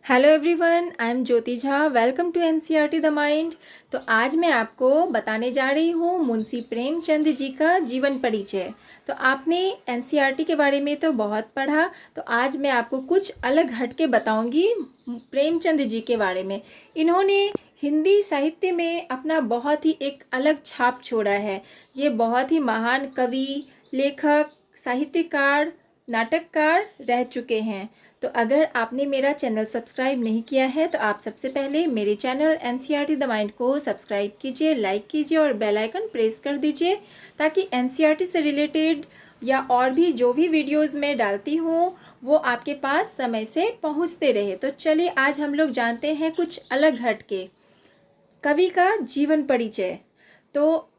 Hello everyone, I am Jyoti Jha. Welcome to NCERT the mind. तो आज मैं आपको बताने जा रही हूँ मुंशी प्रेमचंद जी का जीवन परिचय। तो आपने एनसीईआरटी के बारे में तो बहुत पढ़ा, तो आज मैं आपको कुछ अलग हटके बताऊंगी प्रेमचंद जी के बारे में। इन्होंने हिंदी साहित्य में अपना बहुत ही एक अलग छाप छोड़ा है। ये बहुत ही महान कवि, लेखक, साहित्यकार, नाटककार रह चुके हैं। तो अगर आपने मेरा चैनल सब्सक्राइब नहीं किया है तो आप सबसे पहले मेरे चैनल एनसीईआरटी द माइंड को सब्सक्राइब कीजिए, लाइक कीजिए और बेल आइकन प्रेस कर दीजिए, ताकि एनसीईआरटी से रिलेटेड या और भी जो भी वीडियोस मैं डालती हूँ वो आपके पास समय से पहुँचते रहे। तो चलिए आज हम लोग जानते हैं कुछ अलग हटके कवि का जीवन परिचय। तो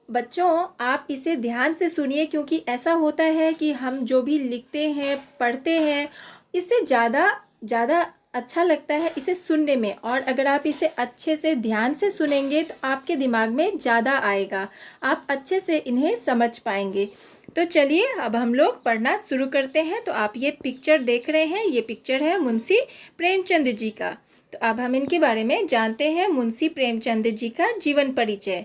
बच्चों, आप इसे ध्यान से सुनिए, क्योंकि ऐसा होता है कि हम जो भी लिखते हैं, पढ़ते हैं, इससे ज़्यादा ज़्यादा अच्छा लगता है इसे सुनने में। और अगर आप इसे अच्छे से ध्यान से सुनेंगे तो आपके दिमाग में ज़्यादा आएगा, आप अच्छे से इन्हें समझ पाएंगे। तो चलिए अब हम लोग पढ़ना शुरू करते हैं। तो आप ये पिक्चर देख रहे हैं, ये पिक्चर है मुंशी प्रेमचंद जी का। तो अब हम इनके बारे में जानते हैं। मुंशी प्रेमचंद जी का जीवन परिचय।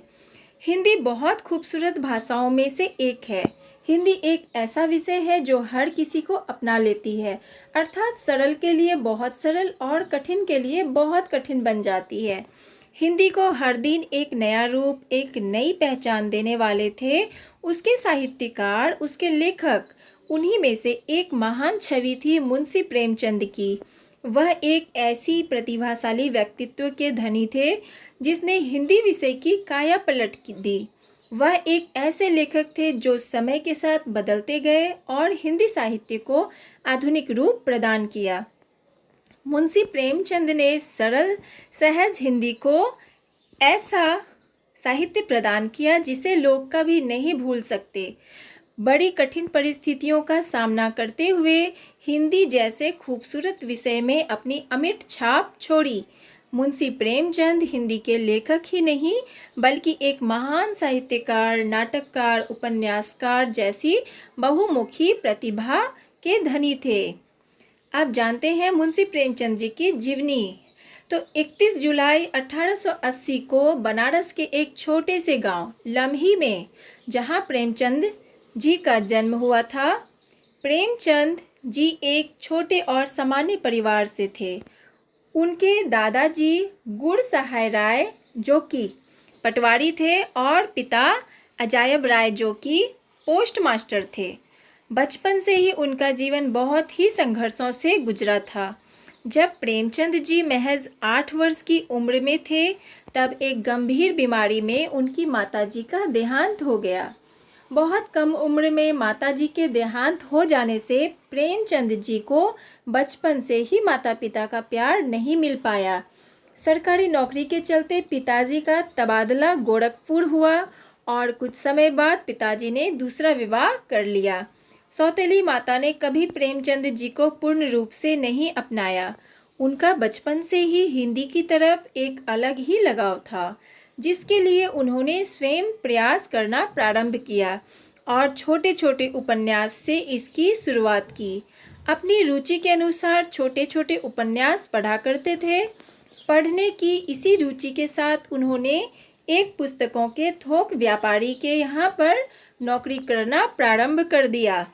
हिंदी बहुत खूबसूरत भाषाओं में से एक है। हिंदी एक ऐसा विषय है जो हर किसी को अपना लेती है, अर्थात सरल के लिए बहुत सरल और कठिन के लिए बहुत कठिन बन जाती है। हिंदी को हर दिन एक नया रूप, एक नई पहचान देने वाले थे उसके साहित्यकार, उसके लेखक। उन्हीं में से एक महान छवि थी मुंशी प्रेमचंद की। वह एक ऐसी प्रतिभाशाली व्यक्तित्व के धनी थे जिसने हिंदी विषय की काया पलट दी। वह एक ऐसे लेखक थे जो समय के साथ बदलते गए और हिंदी साहित्य को आधुनिक रूप प्रदान किया। मुंशी प्रेमचंद ने सरल सहज हिंदी को ऐसा साहित्य प्रदान किया जिसे लोग कभी नहीं भूल सकते। बड़ी कठिन परिस्थितियों का सामना करते हुए हिंदी जैसे खूबसूरत विषय में अपनी अमिट छाप छोड़ी। मुंशी प्रेमचंद हिंदी के लेखक ही नहीं बल्कि एक महान साहित्यकार, नाटककार, उपन्यासकार जैसी बहुमुखी प्रतिभा के धनी थे। आप जानते हैं मुंशी प्रेमचंद जी की जीवनी। तो 31 जुलाई 1880 को बनारस के एक छोटे से गांव लम्ही में, जहां प्रेमचंद जी का जन्म हुआ था। प्रेमचंद जी एक छोटे और सामान्य परिवार से थे। उनके दादाजी गुड़ सहाय राय जो कि पटवारी थे और पिता अजायब राय जो कि पोस्ट मास्टर थे। बचपन से ही उनका जीवन बहुत ही संघर्षों से गुजरा था। जब प्रेमचंद जी महज 8 वर्ष की उम्र में थे तब एक गंभीर बीमारी में उनकी माताजी का देहांत हो गया। बहुत कम उम्र में माताजी के देहांत हो जाने से प्रेमचंद जी को बचपन से ही माता पिता का प्यार नहीं मिल पाया। सरकारी नौकरी के चलते पिताजी का तबादला गोरखपुर हुआ और कुछ समय बाद पिताजी ने दूसरा विवाह कर लिया। सौतेली माता ने कभी प्रेमचंद जी को पूर्ण रूप से नहीं अपनाया। उनका बचपन से ही हिंदी की तरफ एक अलग ही लगाव था, जिसके लिए उन्होंने स्वयं प्रयास करना प्रारंभ किया और छोटे छोटे उपन्यास से इसकी शुरुआत की। अपनी रुचि के अनुसार छोटे छोटे उपन्यास पढ़ा करते थे। पढ़ने की इसी रुचि के साथ उन्होंने एक पुस्तकों के थोक व्यापारी के यहाँ पर नौकरी करना प्रारंभ कर दिया,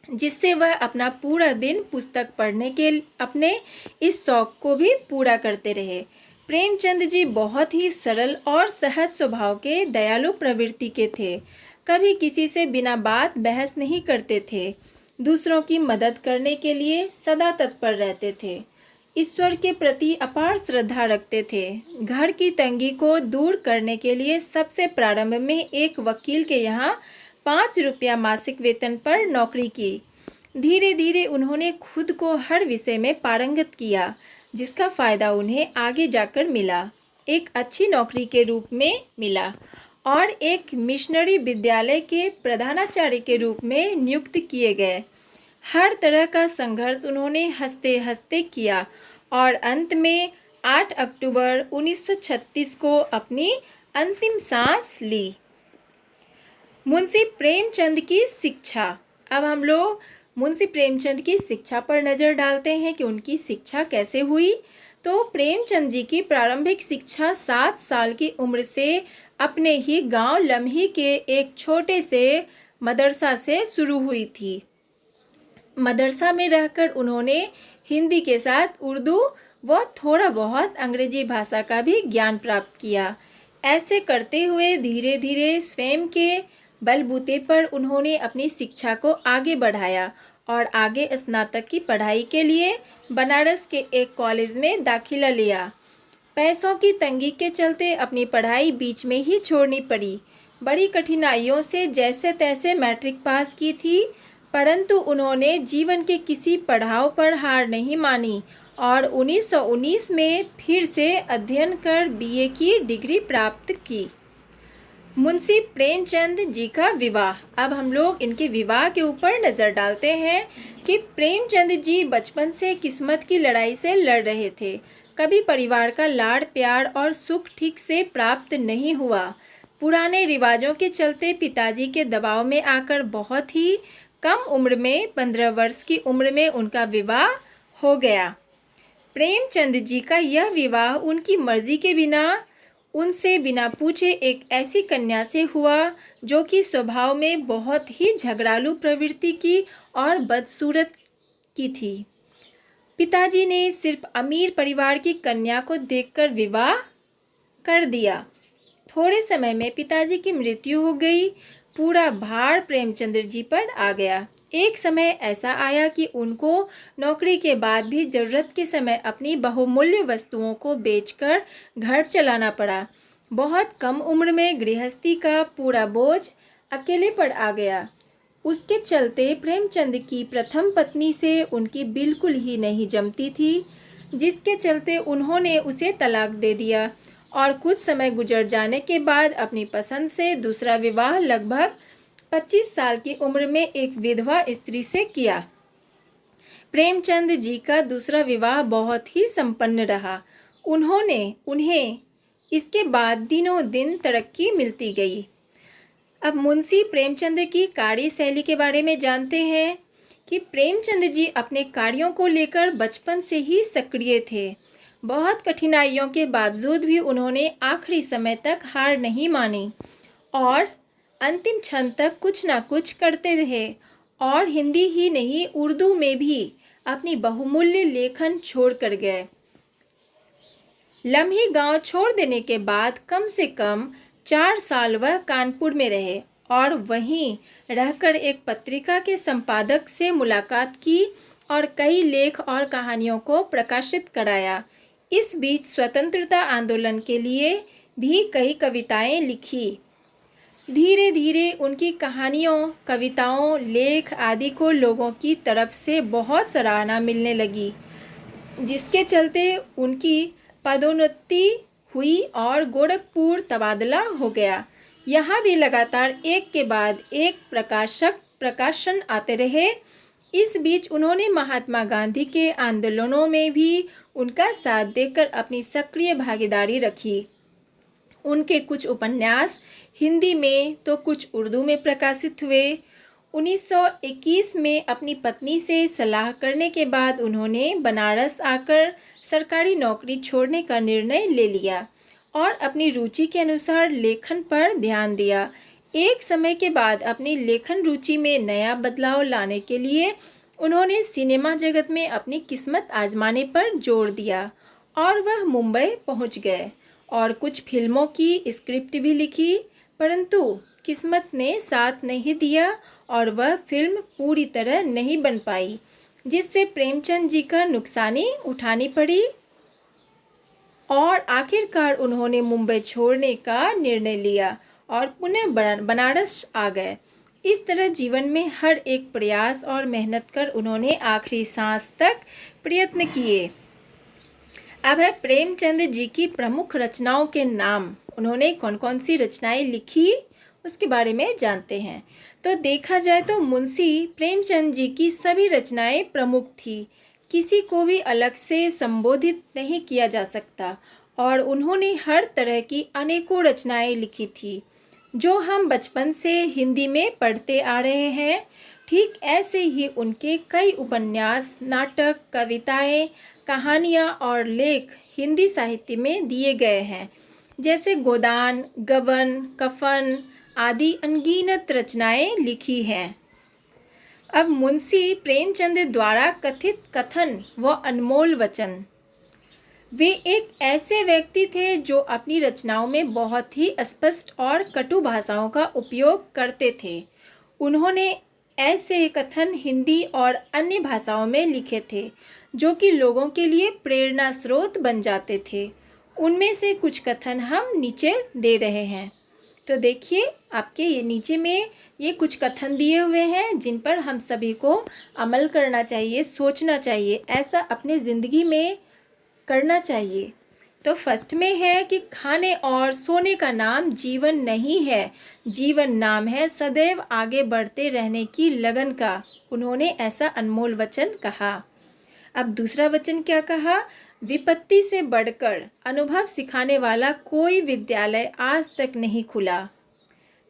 जिससे वह अपना पूरा दिन पुस्तक पढ़ने के अपने इस शौक को भी पूरा करते रहे। प्रेमचंद जी बहुत ही सरल और सहज स्वभाव के दयालु प्रवृत्ति के थे। कभी किसी से बिना बात बहस नहीं करते थे। दूसरों की मदद करने के लिए सदा तत्पर रहते थे। ईश्वर के प्रति अपार श्रद्धा रखते थे। घर की तंगी को दूर करने के लिए सबसे प्रारंभ में एक वकील के यहाँ 5 रुपया मासिक वेतन पर नौकरी की। धीरे धीरे उन्होंने खुद को हर विषय में पारंगत किया, जिसका फायदा उन्हें आगे जाकर मिला, एक अच्छी नौकरी के रूप में मिला और एक मिशनरी विद्यालय के प्रधानाचार्य के रूप में नियुक्त किए गए। हर तरह का संघर्ष उन्होंने हंसते हंसते किया और अंत में 8 अक्टूबर 1936 को अपनी अंतिम सांस ली। मुंशी प्रेमचंद की शिक्षा। अब हम लोग मुंशी प्रेमचंद की शिक्षा पर नज़र डालते हैं कि उनकी शिक्षा कैसे हुई। तो प्रेमचंद जी की प्रारंभिक शिक्षा 7 साल की उम्र से अपने ही गांव लम्ही के एक छोटे से मदरसा से शुरू हुई थी। मदरसा में रहकर उन्होंने हिंदी के साथ उर्दू व थोड़ा बहुत अंग्रेजी भाषा का भी ज्ञान प्राप्त किया। ऐसे करते हुए धीरे धीरे स्वयं के बलबूते पर उन्होंने अपनी शिक्षा को आगे बढ़ाया और आगे स्नातक की पढ़ाई के लिए बनारस के एक कॉलेज में दाखिला लिया। पैसों की तंगी के चलते अपनी पढ़ाई बीच में ही छोड़नी पड़ी। बड़ी कठिनाइयों से जैसे तैसे मैट्रिक पास की थी, परंतु उन्होंने जीवन के किसी पड़ाव पर हार नहीं मानी और 1919 में फिर से अध्ययन कर बीए की डिग्री प्राप्त की। मुंशी प्रेमचंद जी का विवाह। अब हम लोग इनके विवाह के ऊपर नज़र डालते हैं कि प्रेमचंद जी बचपन से किस्मत की लड़ाई से लड़ रहे थे। कभी परिवार का लाड़ प्यार और सुख ठीक से प्राप्त नहीं हुआ। पुराने रिवाजों के चलते पिताजी के दबाव में आकर बहुत ही कम उम्र में 15 वर्ष की उम्र में उनका विवाह हो गया। प्रेमचंद जी का यह विवाह उनकी मर्जी के बिना, उनसे बिना पूछे एक ऐसी कन्या से हुआ जो कि स्वभाव में बहुत ही झगड़ालू प्रवृत्ति की और बदसूरत की थी। पिताजी ने सिर्फ अमीर परिवार की कन्या को देखकर विवाह कर दिया। थोड़े समय में पिताजी की मृत्यु हो गई। पूरा भार प्रेमचंद्र जी पर आ गया। एक समय ऐसा आया कि उनको नौकरी के बाद भी ज़रूरत के समय अपनी बहुमूल्य वस्तुओं को बेचकर घर चलाना पड़ा। बहुत कम उम्र में गृहस्थी का पूरा बोझ अकेले पर आ गया। उसके चलते प्रेमचंद की प्रथम पत्नी से उनकी बिल्कुल ही नहीं जमती थी, जिसके चलते उन्होंने उसे तलाक दे दिया और कुछ समय गुजर जाने के बाद अपनी पसंद से दूसरा विवाह लगभग 25 साल की उम्र में एक विधवा स्त्री से किया। प्रेमचंद जी का दूसरा विवाह बहुत ही संपन्न रहा। उन्हें इसके बाद दिनों दिन तरक्की मिलती गई। अब मुंशी प्रेमचंद की कार्यशैली के बारे में जानते हैं कि प्रेमचंद जी अपने कार्यों को लेकर बचपन से ही सक्रिय थे। बहुत कठिनाइयों के बावजूद भी उन्होंने आखिरी समय तक हार नहीं मानी और अंतिम क्षण तक कुछ ना कुछ करते रहे और हिंदी ही नहीं उर्दू में भी अपनी बहुमूल्य लेखन छोड़ कर गए। लम्ही गांव छोड़ देने के बाद कम से कम 4 साल वह कानपुर में रहे और वहीं रहकर एक पत्रिका के संपादक से मुलाकात की और कई लेख और कहानियों को प्रकाशित कराया। इस बीच स्वतंत्रता आंदोलन के लिए भी कई कविताएं लिखी। धीरे धीरे उनकी कहानियों, कविताओं, लेख आदि को लोगों की तरफ से बहुत सराहना मिलने लगी, जिसके चलते उनकी पदोन्नति हुई और गोरखपुर तबादला हो गया। यहाँ भी लगातार एक के बाद एक प्रकाशन आते रहे। इस बीच उन्होंने महात्मा गांधी के आंदोलनों में भी उनका साथ देकर अपनी सक्रिय भागीदारी रखी। उनके कुछ उपन्यास हिंदी में तो कुछ उर्दू में प्रकाशित हुए। 1921 में अपनी पत्नी से सलाह करने के बाद उन्होंने बनारस आकर सरकारी नौकरी छोड़ने का निर्णय ले लिया और अपनी रुचि के अनुसार लेखन पर ध्यान दिया। एक समय के बाद अपनी लेखन रुचि में नया बदलाव लाने के लिए उन्होंने सिनेमा जगत में अपनी किस्मत आजमाने पर जोर दिया और वह मुंबई पहुंच गए और कुछ फिल्मों की स्क्रिप्ट भी लिखी, परंतु किस्मत ने साथ नहीं दिया और वह फिल्म पूरी तरह नहीं बन पाई, जिससे प्रेमचंद जी का नुकसानी उठानी पड़ी और आखिरकार उन्होंने मुंबई छोड़ने का निर्णय लिया और पुनः बनारस आ गए। इस तरह जीवन में हर एक प्रयास और मेहनत कर उन्होंने आखिरी सांस तक प्रयत्न किए। अब है प्रेमचंद जी की प्रमुख रचनाओं के नाम। उन्होंने कौन कौन सी रचनाएं लिखी उसके बारे में जानते हैं। तो देखा जाए तो मुंशी प्रेमचंद जी की सभी रचनाएं प्रमुख थी, किसी को भी अलग से संबोधित नहीं किया जा सकता और उन्होंने हर तरह की अनेकों रचनाएं लिखी थी जो हम बचपन से हिंदी में पढ़ते आ रहे हैं। ठीक ऐसे ही उनके कई उपन्यास, नाटक, कविताएं, कहानियाँ और लेख हिंदी साहित्य में दिए गए हैं, जैसे गोदान, गबन, कफन आदि अनगिनत रचनाएं लिखी हैं। अब मुंशी प्रेमचंद द्वारा कथित कथन व अनमोल वचन। वे एक ऐसे व्यक्ति थे जो अपनी रचनाओं में बहुत ही स्पष्ट और कटु भाषाओं का उपयोग करते थे। उन्होंने ऐसे कथन हिंदी और अन्य भाषाओं में लिखे थे जो कि लोगों के लिए प्रेरणा स्रोत बन जाते थे। उनमें से कुछ कथन हम नीचे दे रहे हैं। तो देखिए, आपके ये नीचे में ये कुछ कथन दिए हुए हैं जिन पर हम सभी को अमल करना चाहिए, सोचना चाहिए, ऐसा अपने ज़िंदगी में करना चाहिए। तो फर्स्ट में है कि खाने और सोने का नाम जीवन नहीं है, जीवन नाम है सदैव आगे बढ़ते रहने की लगन का। उन्होंने ऐसा अनमोल वचन कहा। अब दूसरा वचन क्या कहा? विपत्ति से बढ़कर अनुभव सिखाने वाला कोई विद्यालय आज तक नहीं खुला।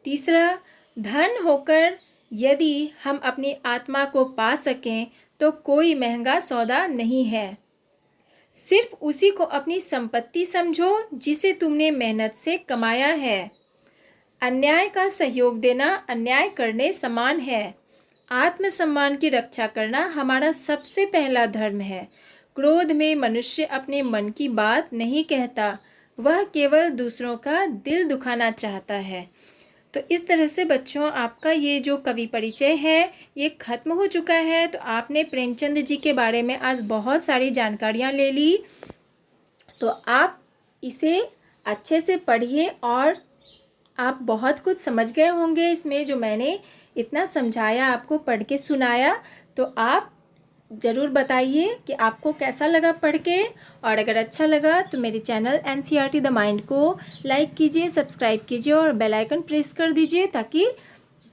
तीसरा, धन होकर यदि हम अपनी आत्मा को पा सकें तो कोई महंगा सौदा नहीं है। सिर्फ उसी को अपनी संपत्ति समझो जिसे तुमने मेहनत से कमाया है। अन्याय का सहयोग देना अन्याय करने समान है। आत्मसम्मान की रक्षा करना हमारा सबसे पहला धर्म है। क्रोध में मनुष्य अपने मन की बात नहीं कहता, वह केवल दूसरों का दिल दुखाना चाहता है। तो इस तरह से बच्चों, आपका ये जो कवि परिचय है ये ख़त्म हो चुका है। तो आपने प्रेमचंद जी के बारे में आज बहुत सारी जानकारियाँ ले ली। तो आप इसे अच्छे से पढ़िए और आप बहुत कुछ समझ गए होंगे इसमें, जो मैंने इतना समझाया, आपको पढ़ के सुनाया। तो आप ज़रूर बताइए कि आपको कैसा लगा पढ़ के, और अगर अच्छा लगा तो मेरे चैनल एनसीईआरटी द माइंड को लाइक कीजिए, सब्सक्राइब कीजिए और बेल आइकन प्रेस कर दीजिए, ताकि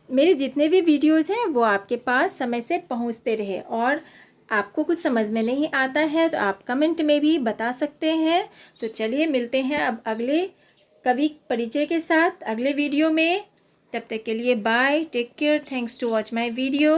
मेरे जितने भी वीडियोज़ हैं वो आपके पास समय से पहुंचते रहे। और आपको कुछ समझ में नहीं आता है तो आप कमेंट में भी बता सकते हैं। तो चलिए, मिलते हैं अब अगले कवि परिचय के साथ अगले वीडियो में। तब तक के लिए bye, take care, thanks to watch my video.